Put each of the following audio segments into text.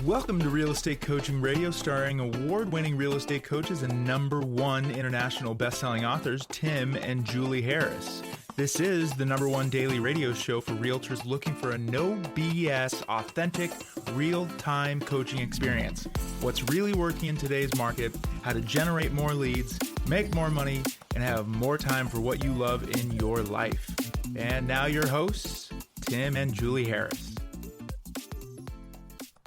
Welcome to Real Estate Coaching Radio, starring award-winning real estate coaches and #1 international best-selling authors, Tim and Julie Harris. This is the #1 daily radio show for realtors looking for a no BS, authentic, real-time coaching experience. What's really working in today's market, how to generate more leads, make more money, and have more time for what you love in your life. And now your hosts, Tim and Julie Harris.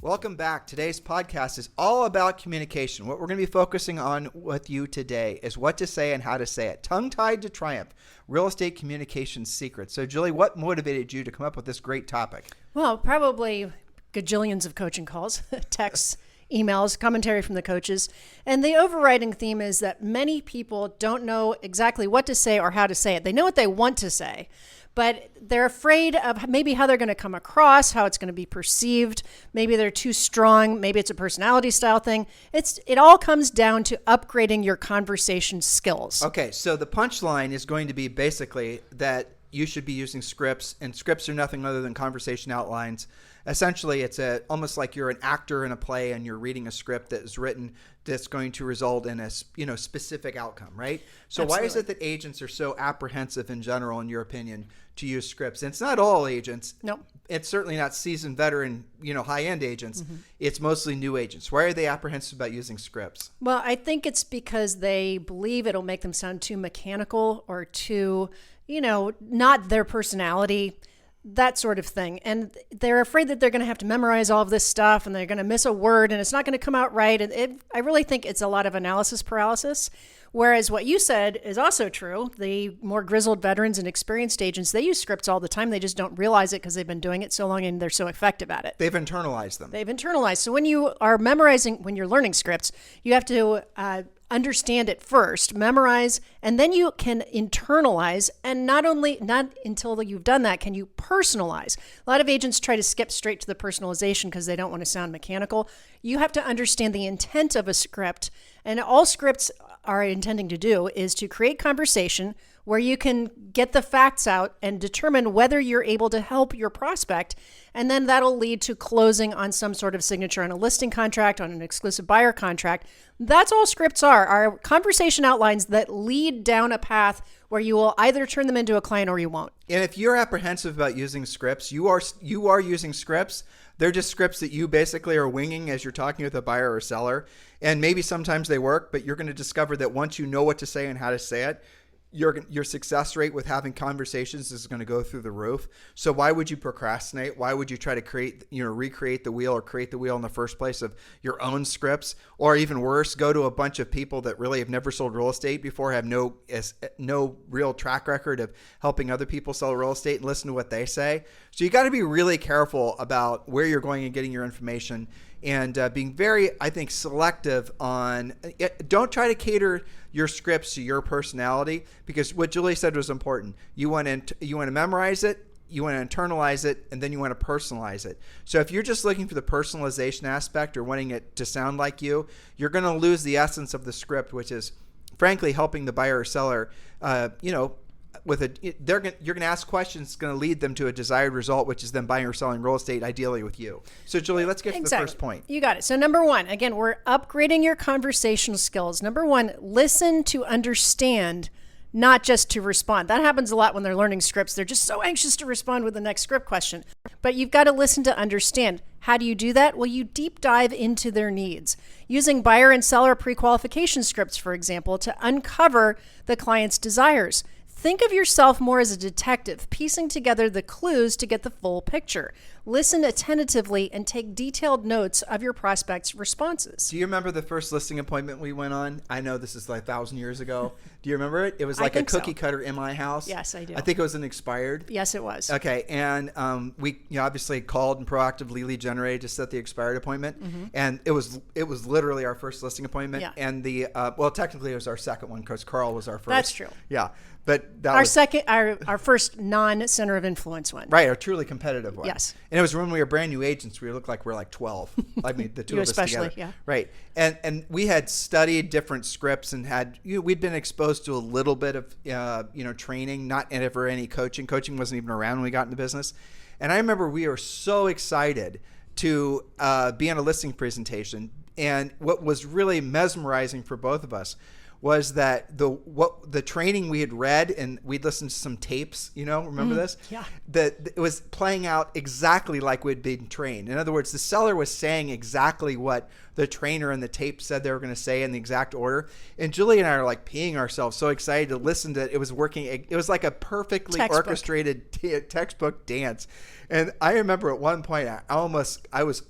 Welcome back. Today's podcast is all about communication. What we're going to be focusing on with you today is what to say and how to say it. Tongue-tied to triumph, real estate communication secrets. So, Julie, what motivated you to come up with this great topic? Well, probably gajillions of coaching calls, texts, emails, commentary from the coaches. And the overriding theme is that many people don't know exactly what to say or how to say it. They know what they want to say, but they're afraid of maybe how they're going to come across, how it's going to be perceived. Maybe they're too strong. Maybe it's a personality style thing. It all comes down to upgrading your conversation skills. Okay, so the punchline is going to be basically that you should be using scripts, and scripts are nothing other than conversation outlines. Essentially, it's almost like you're an actor in a play and you're reading a script that is written that's going to result in a specific outcome, right? So Absolutely. Why is it that agents are so apprehensive in general, in your opinion, to use scripts? And it's not all agents. Nope. It's certainly not seasoned veteran, high-end agents. Mm-hmm. It's mostly new agents. Why are they apprehensive about using scripts? Well, I think it's because they believe it'll make them sound too mechanical or too, not their personality, that sort of thing. And they're afraid that they're going to have to memorize all of this stuff and they're going to miss a word and it's not going to come out right. And I really think it's a lot of analysis paralysis. Whereas what you said is also true. The more grizzled veterans and experienced agents, they use scripts all the time. They just don't realize it because they've been doing it so long and they're so effective at it. They've internalized them. They've internalized. So when you are memorizing, when you're learning scripts, you have to understand it first, memorize, and then you can internalize. And not until you've done that can you personalize. A lot of agents try to skip straight to the personalization because they don't want to sound mechanical. You have to understand the intent of a script, and all scripts are intending to do is to create conversation where you can get the facts out and determine whether you're able to help your prospect. And then that'll lead to closing on some sort of signature on a listing contract, on an exclusive buyer contract. That's all scripts are conversation outlines that lead down a path where you will either turn them into a client or you won't. And if you're apprehensive about using scripts, you are using scripts. They're just scripts that you basically are winging as you're talking with a buyer or seller. And maybe sometimes they work, but you're going to discover that once you know what to say and how to say it, your success rate with having conversations is going to go through the roof. So why would you procrastinate? Why would you try to recreate the wheel or create the wheel in the first place of your own scripts? Or even worse, go to a bunch of people that really have never sold real estate before, have no real track record of helping other people sell real estate, and listen to what they say. So you got to be really careful about where you're going and getting your information, and being very, I think, selective on it. Don't try to cater your scripts to your personality, because what Julie said was important. You want to memorize it, you want to internalize it, and then you want to personalize it. So if you're just looking for the personalization aspect or wanting it to sound like you're going to lose the essence of the script, which is, frankly, helping the buyer or seller, you're going to ask questions that's going to lead them to a desired result, which is them buying or selling real estate, ideally with you. So, Julie, let's get to the first point. You got it. So, number one, again, we're upgrading your conversational skills. Number one, listen to understand, not just to respond. That happens a lot when they're learning scripts. They're just so anxious to respond with the next script question. But you've got to listen to understand. How do you do that? Well, you deep dive into their needs. Using buyer and seller pre-qualification scripts, for example, to uncover the client's desires. Think of yourself more as a detective, piecing together the clues to get the full picture. Listen attentively and take detailed notes of your prospects' responses. Do you remember the first listing appointment we went on? I know this is like 1,000 years ago. Do you remember it? It was like a cookie cutter in my house. Yes, I do. I think it was an expired. Yes, it was. Okay, and we obviously called and proactively lead generated to set the expired appointment, and it was literally our first listing appointment. Yeah. And technically it was our second one because Carl was our first. That's true. Yeah. But that our first non-center of influence one. Right, a truly competitive one. Yes. And it was when we were brand new agents. We looked like we're like 12. I mean, the two You of us especially, together. yeah. Right. And we had studied different scripts and we'd been exposed to a little bit of training, not ever any coaching. Coaching wasn't even around when we got into business. And I remember we were so excited to be on a listing presentation. And what was really mesmerizing for both of us was that the training we had read, and we'd listened to some tapes, remember this? Yeah. That it was playing out exactly like we'd been trained. In other words, the seller was saying exactly what the trainer and the tape said they were going to say in the exact order. And Julie and I are like peeing ourselves, so excited to listen to it. It was working. It was like a perfectly orchestrated textbook dance. And I remember at one point, I was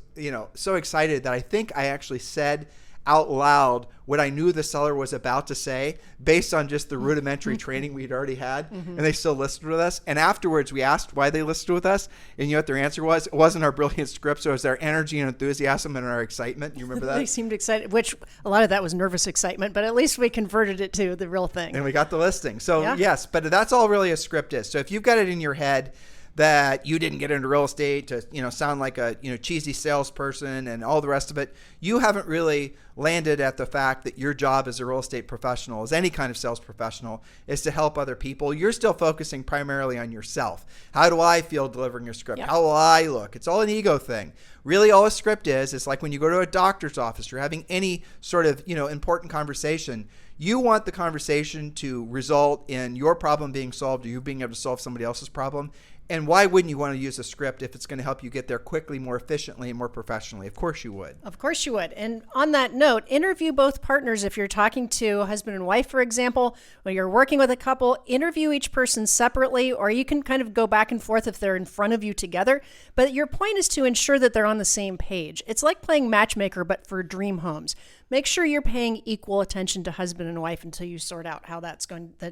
so excited that I think I actually said out loud what I knew the seller was about to say based on just the rudimentary training we'd already had. And they still listened with us. And afterwards we asked why they listened with us. And you know what their answer was? It wasn't our brilliant scripts. It was their energy and enthusiasm and our excitement. You remember that? They seemed excited, which a lot of that was nervous excitement, but at least we converted it to the real thing. And we got the listing. So yes, but that's all really a script is. So if you've got it in your head that you didn't get into real estate to sound like a cheesy salesperson and all the rest of it, you haven't really landed at the fact that your job as a real estate professional, as any kind of sales professional, is to help other people. You're still focusing primarily on yourself. How do I feel delivering a script? How will I look? It's all an ego thing. Really, all a script is like when you go to a doctor's office, you're having any sort of important conversation. You want the conversation to result in your problem being solved or you being able to solve somebody else's problem. And why wouldn't you want to use a script if it's going to help you get there quickly, more efficiently, and more professionally? Of course you would. Of course you would. And on that note, interview both partners. If you're talking to a husband and wife, for example, when you're working with a couple, interview each person separately, or you can kind of go back and forth if they're in front of you together. But your point is to ensure that they're on the same page. It's like playing matchmaker, but for dream homes. Make sure you're paying equal attention to husband and wife until you sort out how that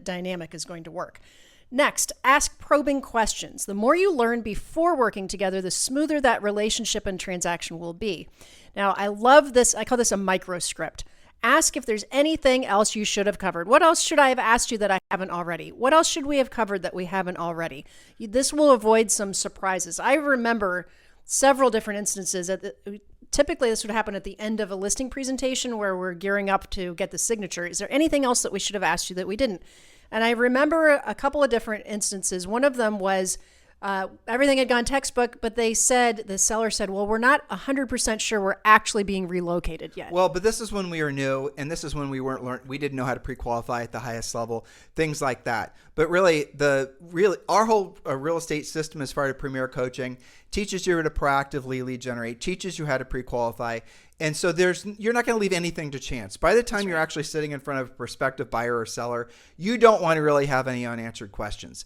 dynamic is going to work. Next, ask probing questions. The more you learn before working together, the smoother that relationship and transaction will be. Now, I love this. I call this a micro script. Ask if there's anything else you should have covered. What else should I have asked you that I haven't already? What else should we have covered that we haven't already? This will avoid some surprises. I remember several different instances. Typically, this would happen at the end of a listing presentation where we're gearing up to get the signature. Is there anything else that we should have asked you that we didn't? And I remember a couple of different instances. One of them was everything had gone textbook, but the seller said, well, we're not 100% sure we're actually being relocated yet. Well, but this is when we were new, and this is when we didn't know how to pre-qualify at the highest level, things like that. But really, our whole real estate system as far as Premier Coaching teaches you how to proactively lead generate, teaches you how to pre-qualify. And so you're not going to leave anything to chance. By the time you're actually sitting in front of a prospective buyer or seller, you don't want to really have any unanswered questions.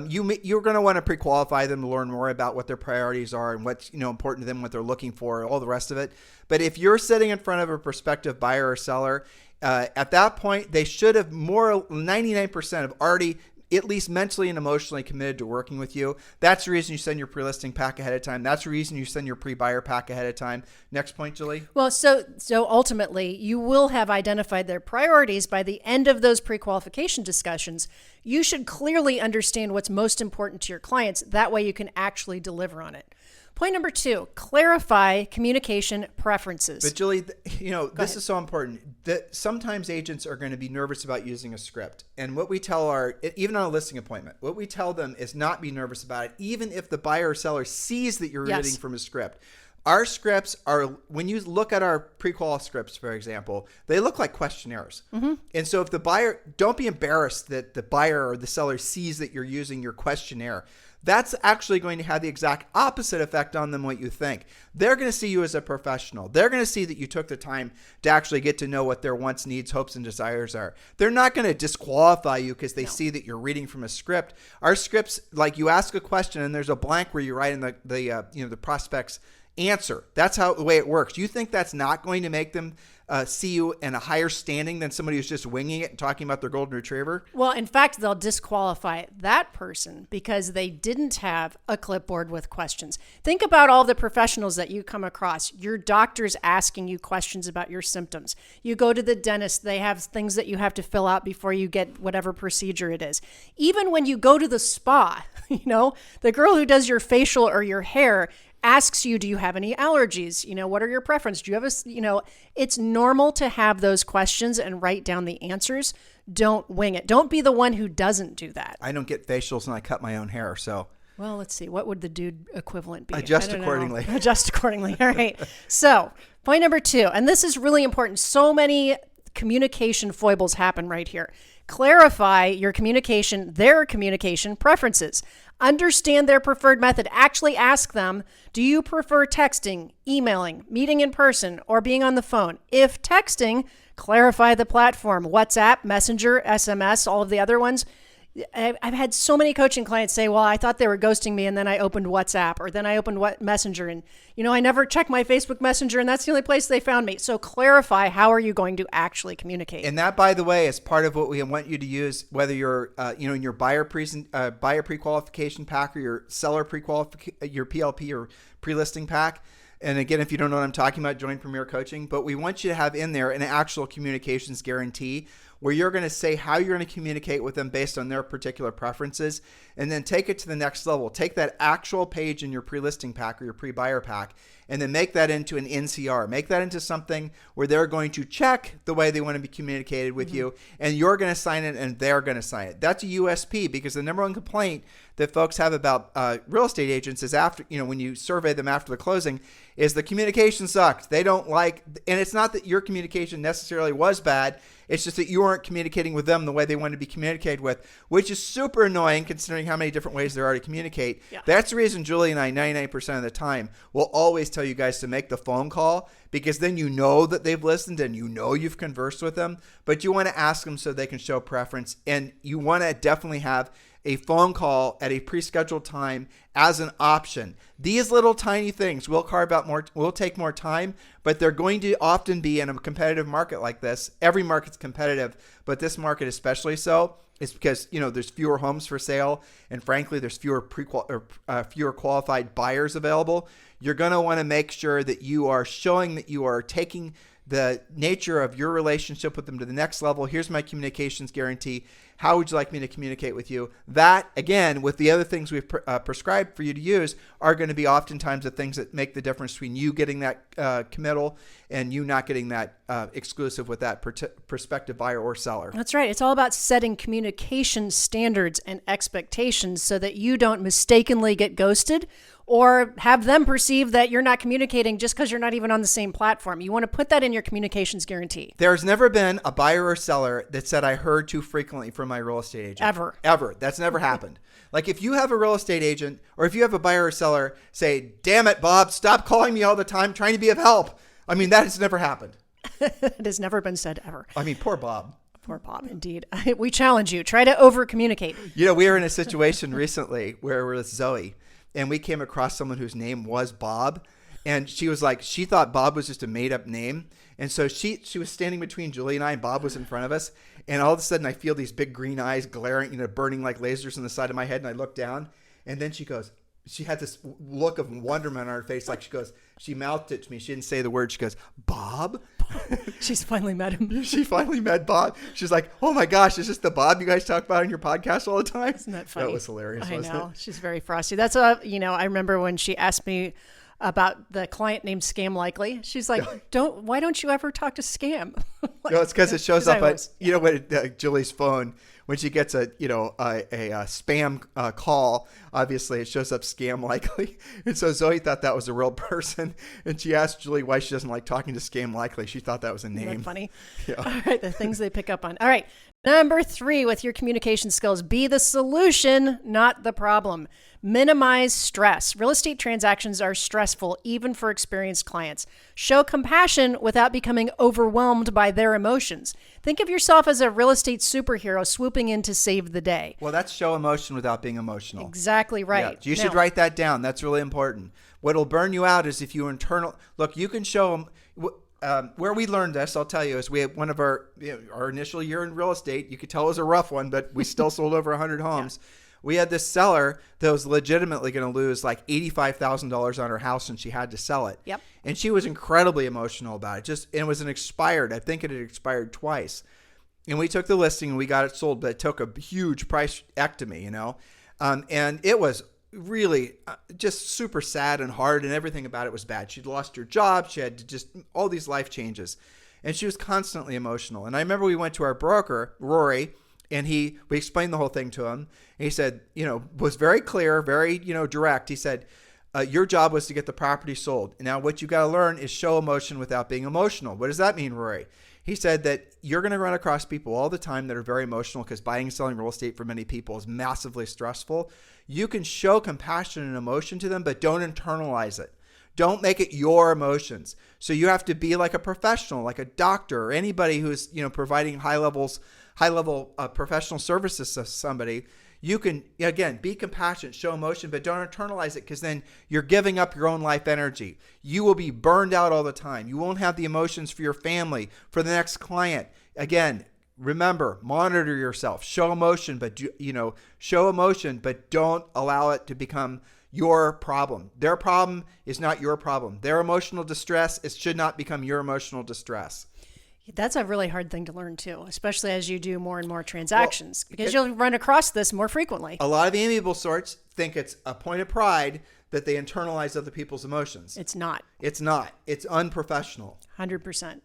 You're going to want to pre-qualify them to learn more about what their priorities are and what's important to them, what they're looking for, all the rest of it. But if you're sitting in front of a prospective buyer or seller, at that point, they should have 99% have already at least mentally and emotionally committed to working with you. That's the reason you send your pre-listing pack ahead of time. That's the reason you send your pre-buyer pack ahead of time. Next point, Julie. Well, so ultimately, you will have identified their priorities by the end of those pre-qualification discussions. You should clearly understand what's most important to your clients. That way you can actually deliver on it. Point number 2, clarify communication preferences. But Julie, this is so important that sometimes agents are going to be nervous about using a script. And what we tell even on a listing appointment, what we tell them is not be nervous about it, even if the buyer or seller sees that you're reading from a script. Our scripts are, when you look at our pre-qual scripts, for example, they look like questionnaires. Mm-hmm. And so if the buyer, don't be embarrassed that the buyer or the seller sees that you're using your questionnaire. That's actually going to have the exact opposite effect on them what you think. They're going to see you as a professional. They're going to see that you took the time to actually get to know what their wants, needs, hopes, and desires are. They're not going to disqualify you because they see that you're reading from a script. Our scripts, like you ask a question and there's a blank where you write in the prospect's answer. That's the way it works. You think that's not going to make them see you in a higher standing than somebody who's just winging it and talking about their golden retriever? Well, in fact, they'll disqualify that person because they didn't have a clipboard with questions. Think about all the professionals that you come across. Your doctor's asking you questions about your symptoms. You go to the dentist, they have things that you have to fill out before you get whatever procedure it is. Even when you go to the spa, the girl who does your facial or your hair asks you, do you have any allergies? What are your preferences? Do you have it's normal to have those questions and write down the answers. Don't wing it. Don't be the one who doesn't do that. I don't get facials and I cut my own hair. So Well, let's see. What would the dude equivalent be? Adjust I don't know. accordingly. Adjust accordingly. All right. So, point number 2, and this is really important. So many communication foibles happen right here. Clarify your communication, their communication preferences. Understand their preferred method. Actually ask them, do you prefer texting, emailing, meeting in person, or being on the phone? If texting, clarify the platform. WhatsApp, Messenger, SMS, all of the other ones. I've had so many coaching clients say, well, I thought they were ghosting me and then I opened WhatsApp or then I opened Messenger and, I never checked my Facebook Messenger and that's the only place they found me. So clarify, how are you going to actually communicate? And that, by the way, is part of what we want you to use, whether you're, in your buyer pre-qualification pack or your seller your PLP or pre-listing pack. And again, if you don't know what I'm talking about, join Premier Coaching. But we want you to have in there an actual communications guarantee where you're going to say how you're going to communicate with them based on their particular preferences, and then take it to the next level. Take that actual page in your pre-listing pack or your pre-buyer pack, and then make that into an NCR. Make that into something where they're going to check the way they want to be communicated with you, and you're going to sign it and they're going to sign it. That's a USP, because the number one complaint that folks have about real estate agents is after, when you survey them after the closing, is the communication sucked. They don't like, and it's not that your communication necessarily was bad. It's just that you weren't communicating with them the way they wanted to be communicated with, which is super annoying considering how many different ways there are to communicate. Yeah. That's the reason Julie and I, 99% of the time, will always tell you guys to make the phone call, because then you know that they've listened and you've conversed with them, but you want to ask them so they can show preference, and you want to definitely have a phone call at a pre-scheduled time as an option. These little tiny things will take more time, but they're going to often be in a competitive market like this. Every market's competitive, but this market especially so. It's because, there's fewer homes for sale, and frankly, there's fewer qualified buyers available. You're going to want to make sure that you are showing that you are taking the nature of your relationship with them to the next level. Here's my communications guarantee. How would you like me to communicate with you? That, again, with the other things we've prescribed for you to use, are going to be oftentimes the things that make the difference between you getting that committal and you not getting that exclusive with that prospective buyer or seller. That's right. It's all about setting communication standards and expectations so that you don't mistakenly get ghosted or have them perceive that you're not communicating just because you're not even on the same platform. You want to put that in your communications guarantee. There's never been a buyer or seller that said, I heard too frequently from my real estate agent. Ever. That's never happened. Like, if you have a real estate agent or if you have a buyer or seller say, damn it, Bob, stop calling me all the time trying to be of help. I mean, that has never happened. It has never been said ever. I mean, poor Bob. Poor Bob, indeed. We challenge you. Try to over-communicate. We were in a situation recently where we're with Zoe, and we came across someone whose name was Bob. And she was like, she thought Bob was just a made-up name. And so she was standing between Julie and I, and Bob was in front of us. And all of a sudden, I feel these big green eyes glaring, burning like lasers on the side of my head. And I look down, and then she goes, she had this look of wonderment on her face. Like, she mouthed it to me. She didn't say the word. She goes, Bob? She's finally met him. She finally met Bob. She's like, oh my gosh, is this the Bob you guys talk about on your podcast all the time? Isn't that funny? That was hilarious, I wasn't know. it? She's very frosty. That's I remember when she asked me about the client named Scam Likely. She's like, why don't you ever talk to Scam? No, it's because it shows up at Julie's phone when she gets a spam call. Obviously, it shows up Scam Likely, and so Zoe thought that was a real person, and she asked Julie why she doesn't like talking to Scam Likely. She thought that was a name. Isn't that funny? Yeah. All right, the things they pick up on. All right, number 3 with your communication skills: be the solution, not the problem. Minimize stress. Real estate transactions are stressful, even for experienced clients. Show compassion without becoming overwhelmed by their emotions. Think of yourself as a real estate superhero swooping in to save the day. Well, that's show emotion without being emotional. Exactly right. Yeah, you should write that down. That's really important. What'll burn you out is if you look, you can show them. Where we learned this, I'll tell you, is we had one of our initial year in real estate. You could tell it was a rough one, but we still sold over 100 homes. Yeah. We had this seller that was legitimately going to lose like $85,000 on her house, and she had to sell it. Yep. And she was incredibly emotional about it. It was expired. I think it had expired twice. And we took the listing and we got it sold, but it took a huge price ectomy, and it was really just super sad and hard, and everything about it was bad. She'd lost her job. She had all these life changes, and she was constantly emotional. And I remember we went to our broker, Rory, And we explained the whole thing to him. And he said, was very clear, very, direct. He said, your job was to get the property sold. Now, what you got to learn is show emotion without being emotional. What does that mean, Rory? He said that you're going to run across people all the time that are very emotional because buying and selling real estate for many people is massively stressful. You can show compassion and emotion to them, but don't internalize it. Don't make it your emotions. So you have to be like a professional, like a doctor or anybody who's, providing high-level professional services to somebody. You can, again, be compassionate, show emotion, but don't internalize it because then you're giving up your own life energy. You will be burned out all the time. You won't have the emotions for your family, for the next client. Again, remember, monitor yourself. Show emotion, but don't allow it to become your problem. Their problem is not your problem. Their emotional distress, it should not become your emotional distress. That's a really hard thing to learn too, especially as you do more and more transactions, because you'll run across this more frequently. A lot of amiable sorts think it's a point of pride that they internalize other people's emotions. It's not. It's not. It's unprofessional. 100%.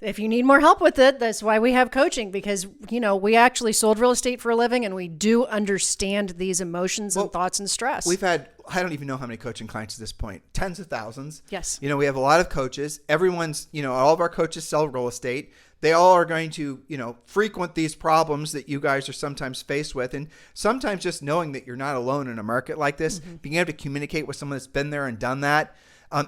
If you need more help with it, that's why we have coaching, because, we actually sold real estate for a living and we do understand these emotions and thoughts and stress. We've had, I don't even know how many coaching clients at this point, tens of thousands. Yes. We have a lot of coaches. Everyone's, all of our coaches sell real estate. They all are going to, frequent these problems that you guys are sometimes faced with. And sometimes just knowing that you're not alone in a market like this, being able to communicate with someone that's been there and done that,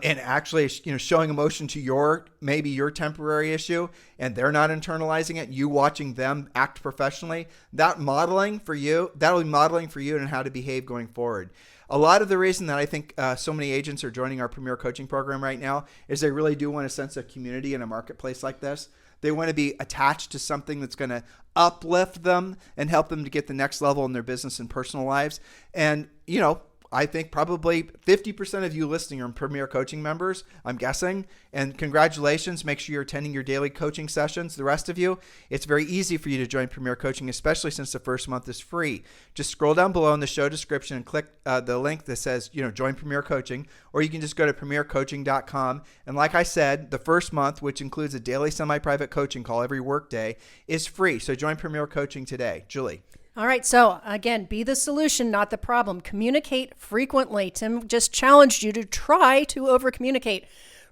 and actually, showing emotion to maybe your temporary issue, and they're not internalizing it, you watching them act professionally, that'll be modeling for you and how to behave going forward. A lot of the reason that I think so many agents are joining our Premier Coaching Program right now is they really do want a sense of community in a marketplace like this. They want to be attached to something that's going to uplift them and help them to get the next level in their business and personal lives. And, I think probably 50% of you listening are Premier Coaching members, I'm guessing. And congratulations. Make sure you're attending your daily coaching sessions. The rest of you, it's very easy for you to join Premier Coaching, especially since the first month is free. Just scroll down below in the show description and click the link that says, join Premier Coaching, or you can just go to premiercoaching.com. And like I said, the first month, which includes a daily semi-private coaching call every workday, is free. So join Premier Coaching today. Julie. All right. So again, be the solution, not the problem. Communicate frequently. Tim just challenged you to try to over-communicate.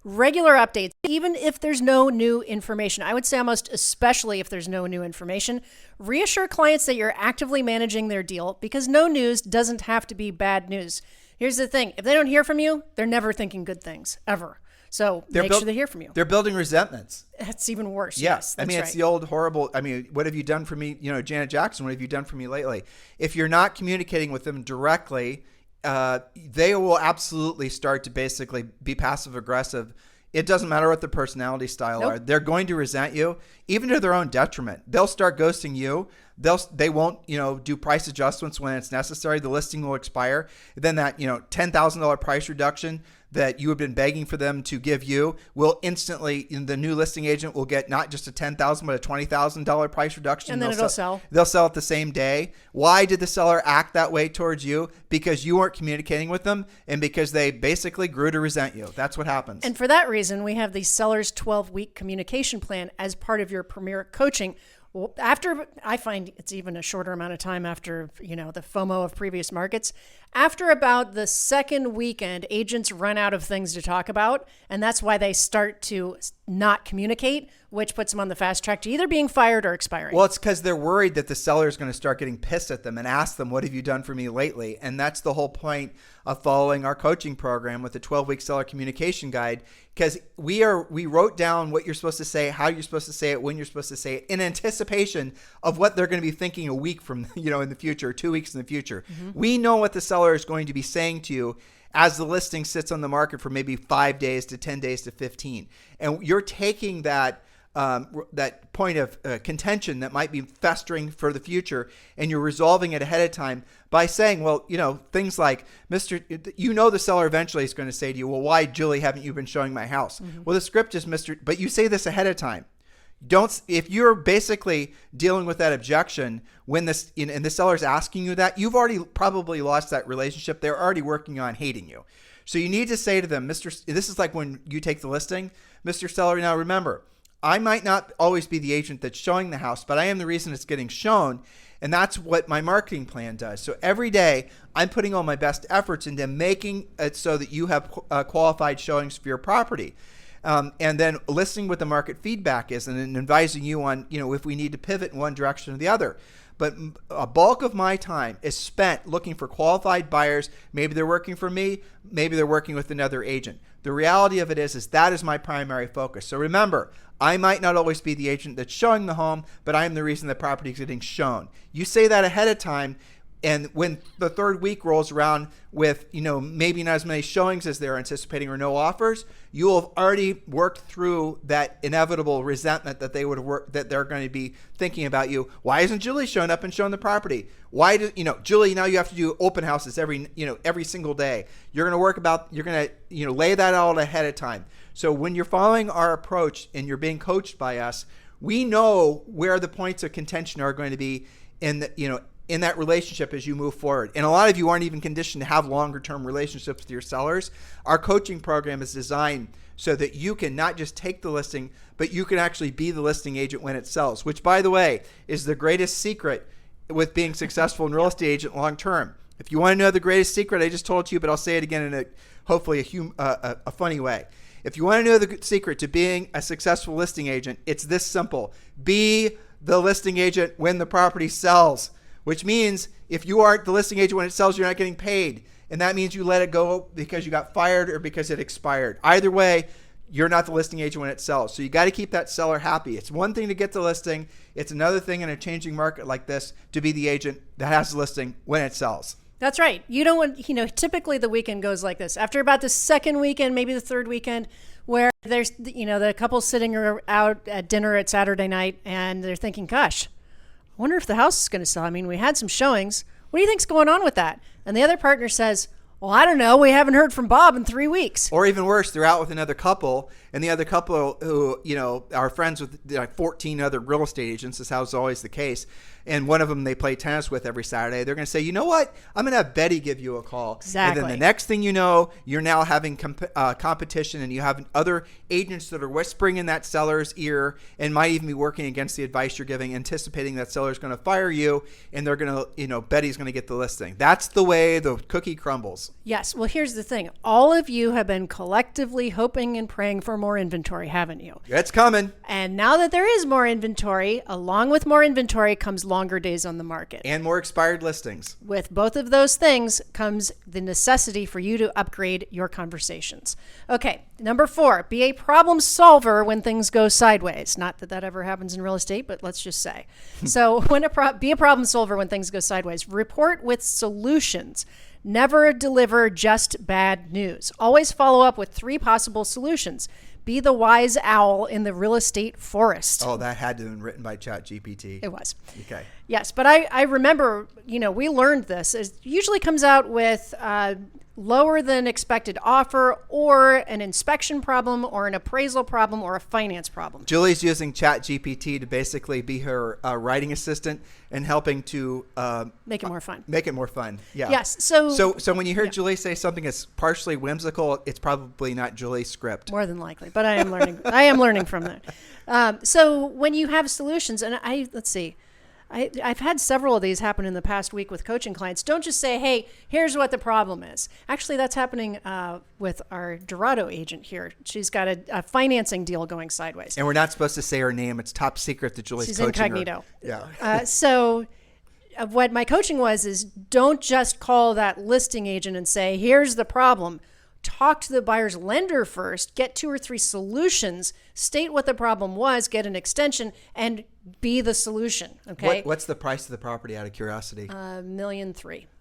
Regular updates, even if there's no new information. I would say almost especially if there's no new information. Reassure clients that you're actively managing their deal, because no news doesn't have to be bad news. Here's the thing. If they don't hear from you, they're never thinking good things, ever. So make sure they hear from you. They're building resentments. That's even worse. Yes. That's it's the old horrible, what have you done for me? Janet Jackson, what have you done for me lately? If you're not communicating with them directly, they will absolutely start to basically be passive aggressive. It doesn't matter what their personality style are. They're going to resent you, even to their own detriment. They'll start ghosting you. They won't, do price adjustments when it's necessary. The listing will expire. Then that, $10,000 price reduction that you have been begging for them to give you will instantly, the new listing agent will get not just a $10,000 but a $20,000 price reduction. And then it'll sell. They'll sell it the same day. Why did the seller act that way towards you? Because you weren't communicating with them, and because they basically grew to resent you. That's what happens. And for that reason, we have the seller's 12-week communication plan as part of your Premier Coaching. After, I find it's even a shorter amount of time after, the FOMO of previous markets. After about the second weekend, agents run out of things to talk about, and that's why they start to not communicate, which puts them on the fast track to either being fired or expiring. Well, it's because they're worried that the seller is going to start getting pissed at them and ask them, what have you done for me lately? And that's the whole point of following our coaching program with the 12-week seller communication guide, because we wrote down what you're supposed to say, how you're supposed to say it, when you're supposed to say it, in anticipation of what they're going to be thinking a week from, in the future, 2 weeks in the future. Mm-hmm. We know what the seller is going to be saying to you as the listing sits on the market for maybe 5 days to 10 days to 15. And you're taking that point of contention that might be festering for the future, and you're resolving it ahead of time by saying, well, things like, the seller eventually is going to say to you, well, why, Julie, haven't you been showing my house? Mm-hmm. Well, the script is but you say this ahead of time. If you're basically dealing with that objection when and the seller's asking you that, you've already probably lost that relationship. They're already working on hating you. So you need to say to them, this is like when you take the listing, Mr. Seller, now remember, I might not always be the agent that's showing the house, but I am the reason it's getting shown. And that's what my marketing plan does. So every day I'm putting all my best efforts into making it so that you have qualified showings for your property. And then listening what the market feedback is and then advising you on, if we need to pivot in one direction or the other. But a bulk of my time is spent looking for qualified buyers. Maybe they're working for me. Maybe they're working with another agent. The reality of it is that is my primary focus. So remember, I might not always be the agent that's showing the home, but I am the reason the property is getting shown. You say that ahead of time, and when the third week rolls around with, maybe not as many showings as they're anticipating or no offers, you will have already worked through that inevitable resentment that that they're going to be thinking about you. Why isn't Julie showing up and showing the property? Why do Julie? Now you have to do open houses every single day. You're going to lay that out ahead of time. So when you're following our approach and you're being coached by us, we know where the points of contention are going to be in that relationship as you move forward. And a lot of you aren't even conditioned to have longer term relationships with your sellers. Our coaching program is designed so that you can not just take the listing, but you can actually be the listing agent when it sells, which, by the way, is the greatest secret with being successful in real estate agent long term. If you want to know the greatest secret, I just told you, but I'll say it again in hopefully a funny way. If you want to know the secret to being a successful listing agent, it's this simple. Be the listing agent when the property sells, which means if you aren't the listing agent when it sells, you're not getting paid. And that means you let it go because you got fired or because it expired. Either way, you're not the listing agent when it sells. So you got to keep that seller happy. It's one thing to get the listing. It's another thing in a changing market like this to be the agent that has the listing when it sells. That's right. You don't want, typically the weekend goes like this. After about the second weekend, maybe the third weekend, where there's, the couple sitting out at dinner at Saturday night and they're thinking, gosh, I wonder if the house is going to sell. I mean, we had some showings. What do you think's going on with that? And the other partner says, well, I don't know. We haven't heard from Bob in 3 weeks. Or even worse, they're out with another couple, and the other couple who, are friends with 14 other real estate agents. This is how it's always the case. And one of them they play tennis with every Saturday. They're going to say, you know what? I'm going to have Betty give you a call. Exactly. And then the next thing you know, you're now having competition, and you have other agents that are whispering in that seller's ear and might even be working against the advice you're giving, anticipating that seller's going to fire you, and they're going to, Betty's going to get the listing. That's the way the cookie crumbles. Yes. Well, here's the thing. All of you have been collectively hoping and praying for more inventory, haven't you? It's coming. And now that there is more inventory, along with more inventory comes longer days on the market. And more expired listings. With both of those things comes the necessity for you to upgrade your conversations. Okay, number 4, be a problem solver when things go sideways. Not that that ever happens in real estate, but let's just say. So be a problem solver when things go sideways. Report with solutions. Never deliver just bad news. Always follow up with 3 possible solutions. Be the wise owl in the real estate forest. Oh, that had to have been written by ChatGPT. It was. Okay. Yes, but I remember, we learned this. It usually comes out with lower than expected offer or an inspection problem or an appraisal problem or a finance problem. Julie's using ChatGPT to basically be her writing assistant and helping to make it more fun. Make it more fun. Yeah. Yes. So when you hear Julie say something that's partially whimsical, it's probably not Julie's script. More than likely, but I am learning. I am learning from that. So when you have solutions, and let's see. I've had several of these happen in the past week with coaching clients. Don't just say, hey, here's what the problem is. Actually, that's happening with our Dorado agent here. She's got a financing deal going sideways. And we're not supposed to say her name. It's top secret that Julie's coaching incognito. Her. Yeah. So what my coaching was is don't just call that listing agent and say, here's the problem. Talk to the buyer's lender first, get 2 or 3 solutions, state what the problem was, get an extension, and be the solution. Okay. What's the price of the property out of curiosity? $1.3 million.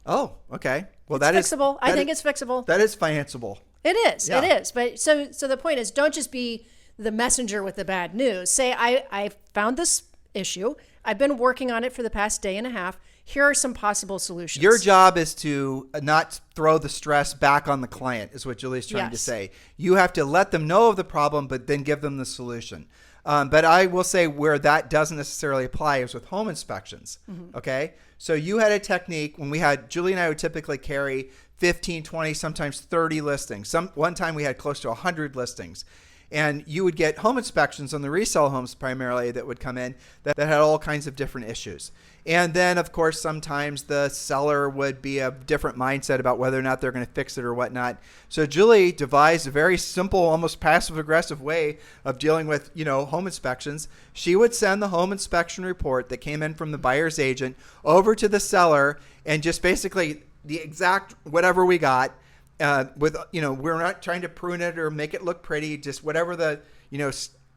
Oh, okay. Well, it's fixable. I think it's fixable. That is financeable. It is. Yeah. It is. But so the point is, don't just be the messenger with the bad news. Say, I found this issue. I've been working on it for the past day and a half. Here are some possible solutions. Your job is to not throw the stress back on the client, is what Julie's trying to say. You have to let them know of the problem, but then give them the solution. But I will say where that doesn't necessarily apply is with home inspections. Mm-hmm. Okay. So you had a technique when Julie and I would typically carry 15, 20, sometimes 30 listings. One time we had close to 100 listings. And you would get home inspections on the resale homes primarily that would come in that had all kinds of different issues. And then, of course, sometimes the seller would be a different mindset about whether or not they're going to fix it or whatnot. So Julie devised a very simple, almost passive-aggressive way of dealing with, home inspections. She would send the home inspection report that came in from the buyer's agent over to the seller and just basically the exact whatever we got. We're not trying to prune it or make it look pretty, just whatever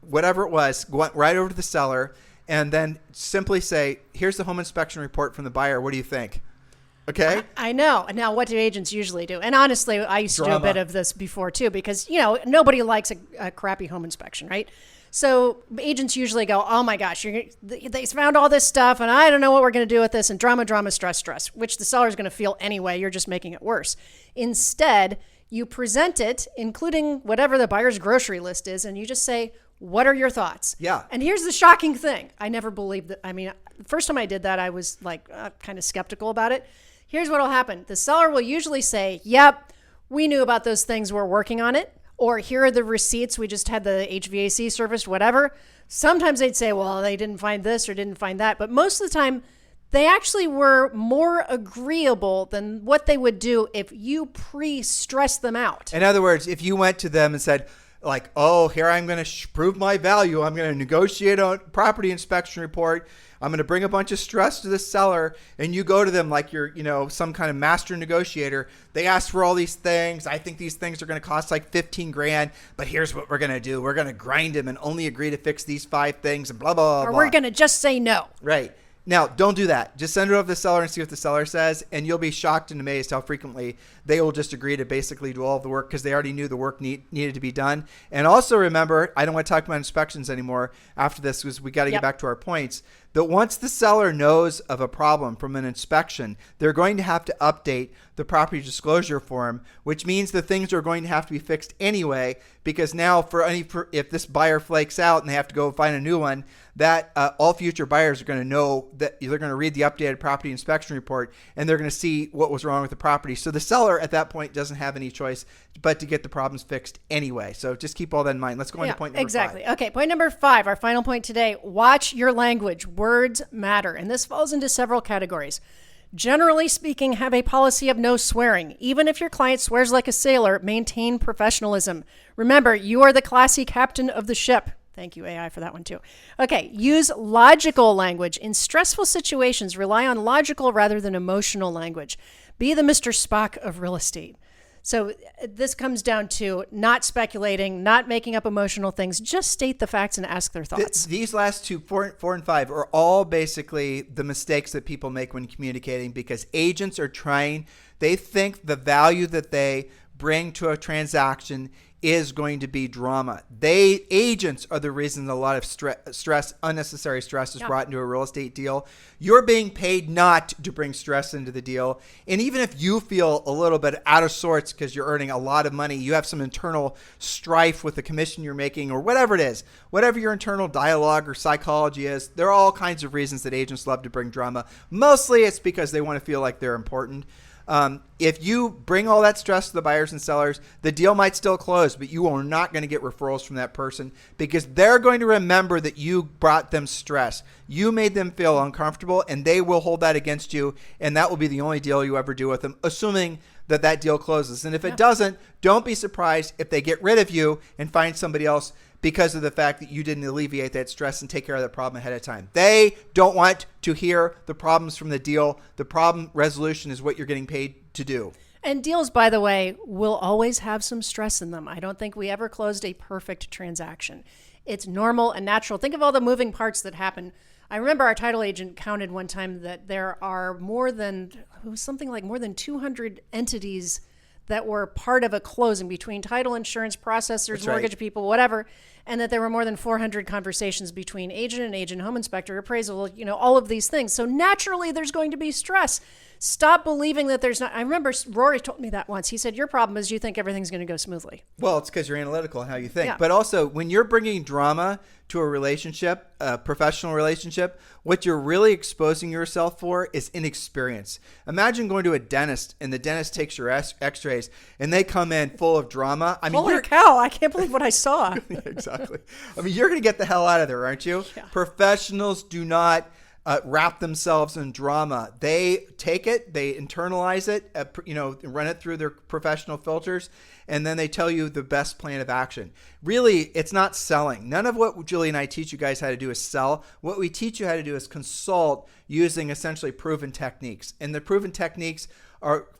whatever it was, went right over to the seller. And then simply say, here's the home inspection report from the buyer. What do you think? Okay. I know. Now, what do agents usually do? And honestly, I used to do a bit of this before too, because, nobody likes a crappy home inspection, right? So agents usually go, oh my gosh, they found all this stuff and I don't know what we're going to do with this, and drama, stress, which the seller's going to feel anyway. You're just making it worse. Instead, you present it, including whatever the buyer's grocery list is, and you just say, what are your thoughts? Yeah. And here's the shocking thing. I never believed that. I mean, the first time I did that, I was like kind of skeptical about it. Here's what will happen. The seller will usually say, yep, we knew about those things. We're working on it. Or here are the receipts. We just had the HVAC serviced, whatever. Sometimes they'd say, well, they didn't find this or didn't find that. But most of the time, they actually were more agreeable than what they would do if you pre-stressed them out. In other words, if you went to them and said, like, oh, here I'm going to prove my value. I'm going to negotiate a property inspection report. I'm going to bring a bunch of stress to the seller. And you go to them like you're, some kind of master negotiator. They ask for all these things. I think these things are going to cost like 15 grand, but here's what we're going to do. We're going to grind them and only agree to fix these 5 things and blah, blah, blah. Or we're going to just say no. Right. Now, don't do that. Just send it over to the seller and see what the seller says, and you'll be shocked and amazed how frequently they will just agree to basically do all of the work because they already knew the work needed to be done. And also remember, I don't want to talk about inspections anymore after this because we got to get back to our points, that once the seller knows of a problem from an inspection, they're going to have to update the property disclosure form, which means the things are going to have to be fixed anyway, because now if this buyer flakes out and they have to go find a new one, that all future buyers are going to know that they're going to read the updated property inspection report and they're going to see what was wrong with the property. So the seller at that point doesn't have any choice but to get the problems fixed anyway. So just keep all that in mind. Let's go on to point number 5. Okay, point number 5, our final point today. Watch your language. Words matter. And this falls into several categories. Generally speaking, have a policy of no swearing. Even if your client swears like a sailor, maintain professionalism. Remember, you are the classy captain of the ship. Thank you, AI, for that one too. Okay, use logical language. In stressful situations, rely on logical rather than emotional language. Be the Mr. Spock of real estate. So this comes down to not speculating, not making up emotional things. Just state the facts and ask their thoughts. These last two, 4 and 5, are all basically the mistakes that people make when communicating, because agents are they think the value that they bring to a transaction is going to be drama. Agents are the reason a lot of stress, unnecessary stress is brought into a real estate deal. You're being paid not to bring stress into the deal. And even if you feel a little bit out of sorts because you're earning a lot of money, you have some internal strife with the commission you're making or whatever it is, whatever your internal dialogue or psychology is, there are all kinds of reasons that agents love to bring drama. Mostly it's because they want to feel like they're important. If you bring all that stress to the buyers and sellers, the deal might still close, but you are not going to get referrals from that person because they're going to remember that you brought them stress. You made them feel uncomfortable, and they will hold that against you, and that will be the only deal you ever do with them, assuming that deal closes. And if it doesn't, don't be surprised if they get rid of you and find somebody else because of the fact that you didn't alleviate that stress and take care of that problem ahead of time. They don't want to hear the problems from the deal. The problem resolution is what you're getting paid to do. And deals, by the way, will always have some stress in them. I don't think we ever closed a perfect transaction. It's normal and natural. Think of all the moving parts that happen. I remember our title agent counted one time that there are more than 200 entities that were part of a closing between title insurance processors, mortgage people, whatever, and that there were more than 400 conversations between agent and agent, home inspector, appraisal, all of these things. So naturally there's going to be stress. Stop believing that there's not. I remember Rory told me that once. He said, your problem is you think everything's going to go smoothly. Well, it's because you're analytical in how you think. Yeah. But also, when you're bringing drama to a relationship, a professional relationship, what you're really exposing yourself for is inexperience. Imagine going to a dentist and the dentist takes your x-rays and they come in full of drama. I mean, Holy cow, I can't believe what I saw. Exactly. I mean, you're going to get the hell out of there, aren't you? Yeah. Professionals do not wrap themselves in drama. They take it, they internalize it, run it through their professional filters, and then they tell you the best plan of action. Really, it's not selling. None of what Julie and I teach you guys how to do is sell. What we teach you how to do is consult using essentially proven techniques. And the proven techniques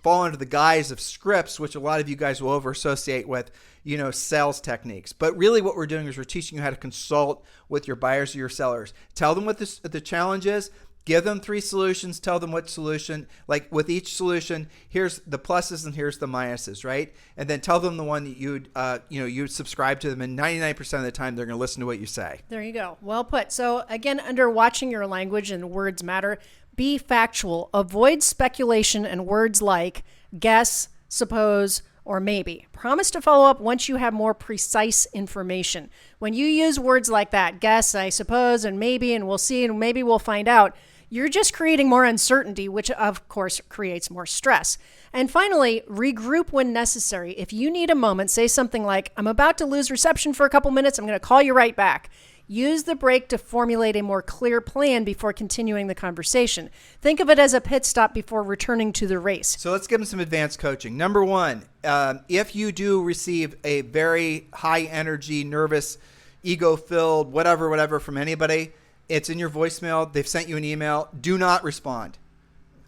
fall under the guise of scripts, which a lot of you guys will over associate with, sales techniques. But really what we're doing is we're teaching you how to consult with your buyers or your sellers. Tell them what the challenge is. Give them 3 solutions. Tell them what solution, like with each solution, here's the pluses and here's the minuses, right? And then tell them the one that you'd subscribe to them. And 99% of the time, they're going to listen to what you say. There you go. Well put. So again, under watching your language and words matter, be factual. Avoid speculation and words like guess, suppose, or maybe. Promise to follow up once you have more precise information. When you use words like that, guess, I suppose, and maybe, and we'll see, and maybe we'll find out, you're just creating more uncertainty, which of course creates more stress. And finally, regroup when necessary. If you need a moment, say something like, I'm about to lose reception for a couple minutes. I'm going to call you right back. Use the break to formulate a more clear plan before continuing the conversation. Think of it as a pit stop before returning to the race. So let's give them some advanced coaching. Number one, if you do receive a very high energy, nervous, ego-filled, whatever from anybody, it's in your voicemail, they've sent you an email, do not respond.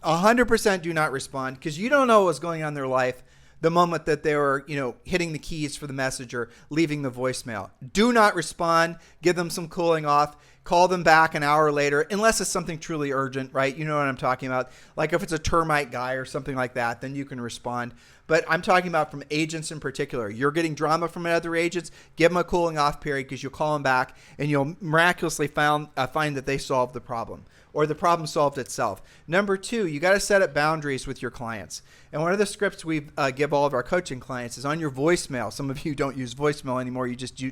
100% do not respond, because you don't know what's going on in their life the moment that they were, hitting the keys for the message or leaving the voicemail. Do not respond. Give them some cooling off. Call them back an hour later, unless it's something truly urgent, right? You know what I'm talking about. Like if it's a termite guy or something like that, then you can respond. But I'm talking about from agents in particular. You're getting drama from other agents, give them a cooling off period, because you'll call them back and you'll miraculously find that they solved the problem, or the problem solved itself. Number 2, you got to set up boundaries with your clients. And one of the scripts we give all of our coaching clients is on your voicemail. Some of you don't use voicemail anymore. You just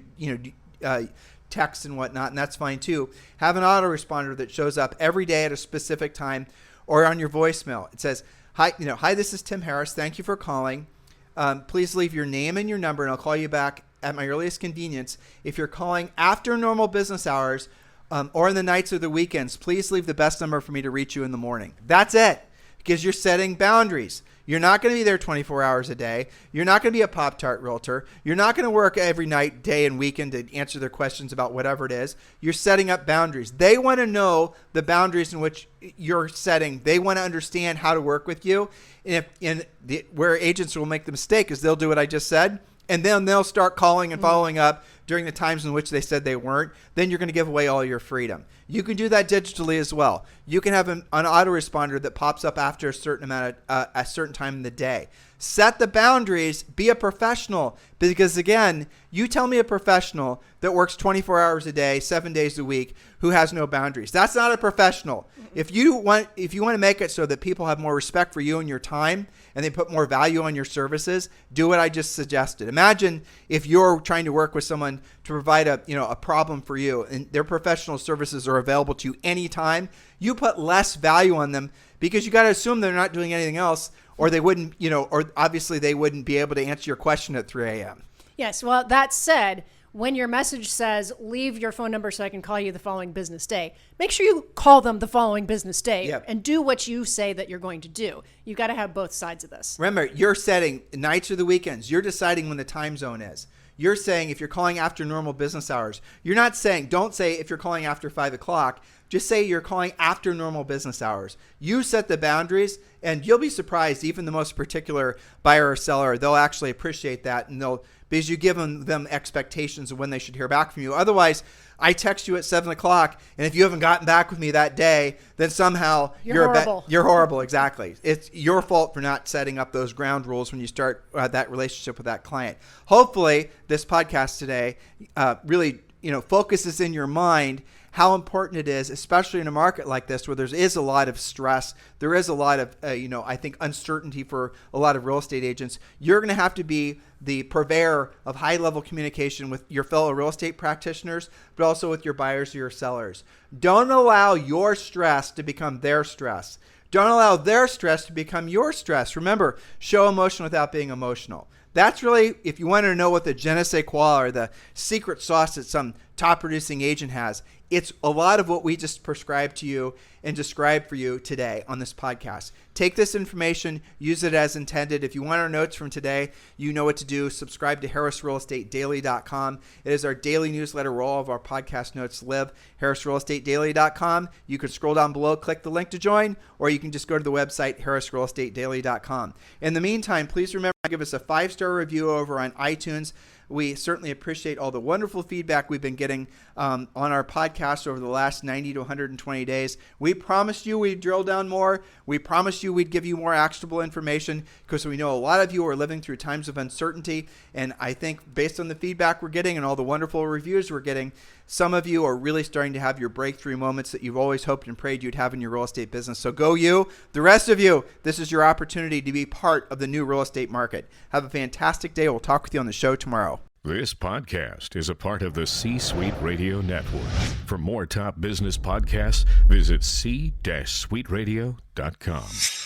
text and whatnot, and that's fine too. Have an autoresponder that shows up every day at a specific time, or on your voicemail. It says, hi, this is Tim Harris. Thank you for calling. Please leave your name and your number, and I'll call you back at my earliest convenience. If you're calling after normal business hours, or in the nights or the weekends, please leave the best number for me to reach you in the morning. That's it, because you're setting boundaries. You're not going to be there 24 hours a day. You're not going to be a Pop-Tart realtor. You're not going to work every night, day, and weekend to answer their questions about whatever it is. You're setting up boundaries. They want to know the boundaries in which you're setting. They want to understand how to work with you. And where agents will make the mistake is they'll do what I just said, and then they'll start calling and following up during the times in which they said they weren't. Then you're going to give away all your freedom. You can do that digitally as well. You can have an autoresponder that pops up after a certain time in the day. Set the boundaries. Be a professional, because again, you tell me a professional that works 24 hours a day, 7 days a week, who has no boundaries. That's not a professional. If you want to make it so that people have more respect for you and your time, and they put more value on your services, do what I just suggested. Imagine if you're trying to work with someone to provide a problem for you, and their professional services are available to you anytime. You put less value on them, because you got to assume they're not doing anything else, or they wouldn't, or obviously they wouldn't be able to answer your question at 3 a.m. Yes. Well, that said, when your message says, leave your phone number so I can call you the following business day, make sure you call them the following business day. Yep. And do what you say that you're going to do. You've got to have both sides of this. Remember, you're setting nights or the weekends. You're deciding when the time zone is. You're saying if you're calling after normal business hours. You're not saying, don't say if you're calling after 5 o'clock. Just say you're calling after normal business hours. You set the boundaries, and you'll be surprised. Even the most particular buyer or seller, they'll actually appreciate that, and because you give them expectations of when they should hear back from you. Otherwise, I text you at 7 o'clock, and if you haven't gotten back with me that day, then somehow you're horrible. You're horrible, exactly. It's your fault for not setting up those ground rules when you start that relationship with that client. Hopefully, this podcast today really focuses in your mind how important it is, especially in a market like this where there is a lot of stress, there is a lot of, I think, uncertainty for a lot of real estate agents. You're going to have to be the purveyor of high-level communication with your fellow real estate practitioners, but also with your buyers or your sellers. Don't allow your stress to become their stress. Don't allow their stress to become your stress. Remember, show emotion without being emotional. That's really, if you want to know what the je ne sais quoi or the secret sauce that some top producing agent has, it's a lot of what we just prescribed to you and described for you today on this podcast. Take this information, use it as intended. If you want our notes from today, you know what to do. Subscribe to harrisrealestatedaily.com. It is our daily newsletter where all of our podcast notes live. harrisrealestatedaily.com. You can scroll down below, click the link to join, or you can just go to the website, harrisrealestatedaily.com. In the meantime, please remember to give us a 5-star review over on iTunes. We certainly appreciate all the wonderful feedback we've been getting on our podcast over the last 90 to 120 days. We promised you we'd drill down more. We promised you we'd give you more actionable information because we know a lot of you are living through times of uncertainty. And I think based on the feedback we're getting and all the wonderful reviews we're getting, some of you are really starting to have your breakthrough moments that you've always hoped and prayed you'd have in your real estate business. So go you. The rest of you, this is your opportunity to be part of the new real estate market. Have a fantastic day. We'll talk with you on the show tomorrow. This podcast is a part of the C-Suite Radio Network. For more top business podcasts, visit c-suiteradio.com.